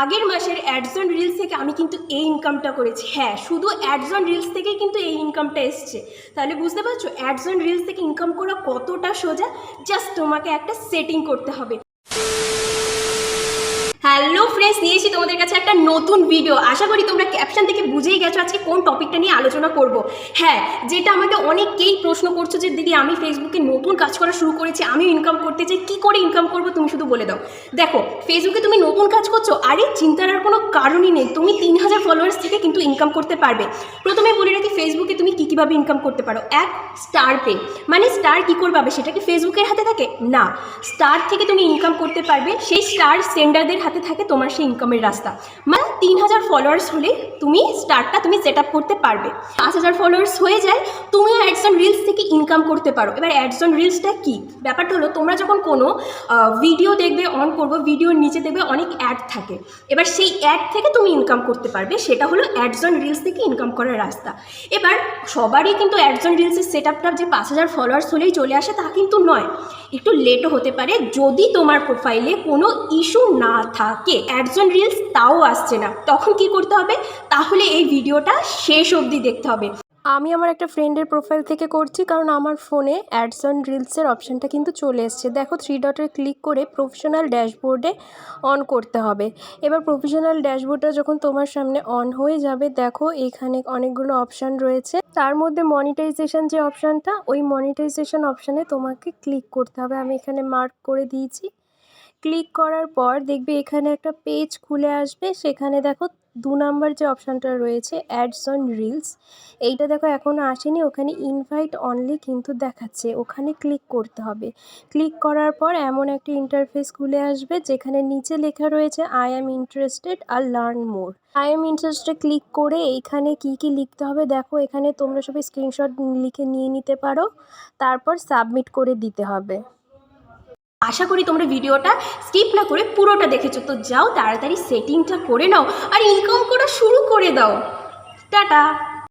আগের মাসের ads on reels থেকে আমি কিন্তু এই ইনকামটা করেছি। হ্যাঁ, শুধু অ্যাডস অন রিলস থেকেই কিন্তু এই ইনকামটা এসছে। তাহলে বুঝতে পারছো অ্যাডস অন রিলস থেকে ইনকাম করা কতটা সোজা। জাস্ট তোমাকে একটা সেটিং করতে হবে। হ্যালো ফ্রেন্ডস, নিয়ে এসেছি তোমাদের কাছে একটা নতুন ভিডিও। আশা করি তোমরা ক্যাপশন থেকে বুঝেই গেছো আজকে কোন টপিকটা নিয়ে আলোচনা করব। হ্যাঁ, যেটা আমাকে অনেকেই প্রশ্ন করছো যে দিদি আমি ফেসবুকে নতুন কাজ করা শুরু করেছি, আমিও ইনকাম করতে চাই, কী করে ইনকাম করবো তুমি শুধু বলে দাও। দেখো, ফেসবুকে তুমি নতুন কাজ করছো, আরে চিন্তার আর কোনো কারণই নেই। তুমি 3000 ফলোয়ার্স থেকে কিন্তু ইনকাম করতে পারবে। প্রথমে বলে রাখি ফেসবুকে তুমি কীভাবে ইনকাম করতে পারো। এক, স্টার পে। মানে স্টার কী করে পাবে, সেটা কি ফেসবুকের হাতে থাকে না। স্টার থেকে তুমি ইনকাম করতে পারবে, সেই স্টার সেন্ডারদের হাতে থাকে তোমার সেই ইনকামের রাস্তা। মানে 3000 ফলোয়ার্স হলে তুমি স্টারটা তুমি সেট আপ করতে পারবে। 5000 ফলোয়ার্স হয়ে যায়, তুমিও অ্যাডস অন রিলস থেকে ইনকাম করতে পারো। এবার অ্যাডস অন রিলসটা কী, ব্যাপারটা হলো তোমরা যখন কোনো ভিডিও দেখবে, অন করবো, ভিডিওর নিচে দেখবে অনেক অ্যাড থাকে। এবার সেই অ্যাড থেকে তুমি ইনকাম করতে পারবে, সেটা হলো অ্যাডস অন রিলস থেকে ইনকাম করার রাস্তা। এবার সবারই কিন্তু অ্যাডস অন রিলসের সেট আপটা যে 5000 ফলোয়ার্স হলেই চলে আসে তা কিন্তু নয়, একটু লেটও হতে পারে যদি তোমার প্রোফাইলে কোনো ইস্যু না থাকে। অ্যাডস অন রিলস তাও আসছে না, তখন কি করতে হবে, তাহলে এই ভিডিওটা শেষ অবধি দেখতে হবে। আমি আমার একটা ফ্রেন্ডের প্রোফাইল থেকে করছি, কারণ আমার ফোনে অ্যাডস অন রিলসের অপশানটা কিন্তু চলে এসছে। দেখো, 3 ডটে ক্লিক করে প্রফেশনাল ড্যাশবোর্ডে অন করতে হবে। এবার প্রফেশনাল ড্যাশবোর্ডটা যখন তোমার সামনে অন হয়ে যাবে, দেখো এখানে অনেকগুলো অপশান রয়েছে। তার মধ্যে মনিটাইজেশন যে অপশানটা, ওই মনিটাইজেশন অপশানে তোমাকে ক্লিক করতে হবে। আমি এখানে মার্ক করে দিয়েছি। ক্লিক করার পর দেখবে এখানে একটা পেজ খুলে আসবে, সেখানে দেখো 2 নাম্বার যে অপশানটা রয়েছে অ্যাডস অন রিলস, এইটা দেখো এখনও আসেনি, ওখানে ইনভাইট অনলি কিন্তু দেখাচ্ছে, ওখানে ক্লিক করতে হবে। ক্লিক করার পর এমন একটা ইন্টারফেস খুলে আসবে যেখানে নিচে লেখা রয়েছে আই অ্যাম ইন্টারেস্টেড আর learn more. I am interested click করে এইখানে কি লিখতে হবে দেখো, এখানে তোমরা সবাই স্ক্রিনশট লিখে নিয়ে নিতে পারো, তারপর সাবমিট করে দিতে হবে। আশা করি তোমরা ভিডিওটা স্কিপ না করে পুরোটা দেখেছো। তো যাও তাড়াতাড়ি সেটিংটা করে নাও আর ইনকাম করা শুরু করে দাও। টাটা।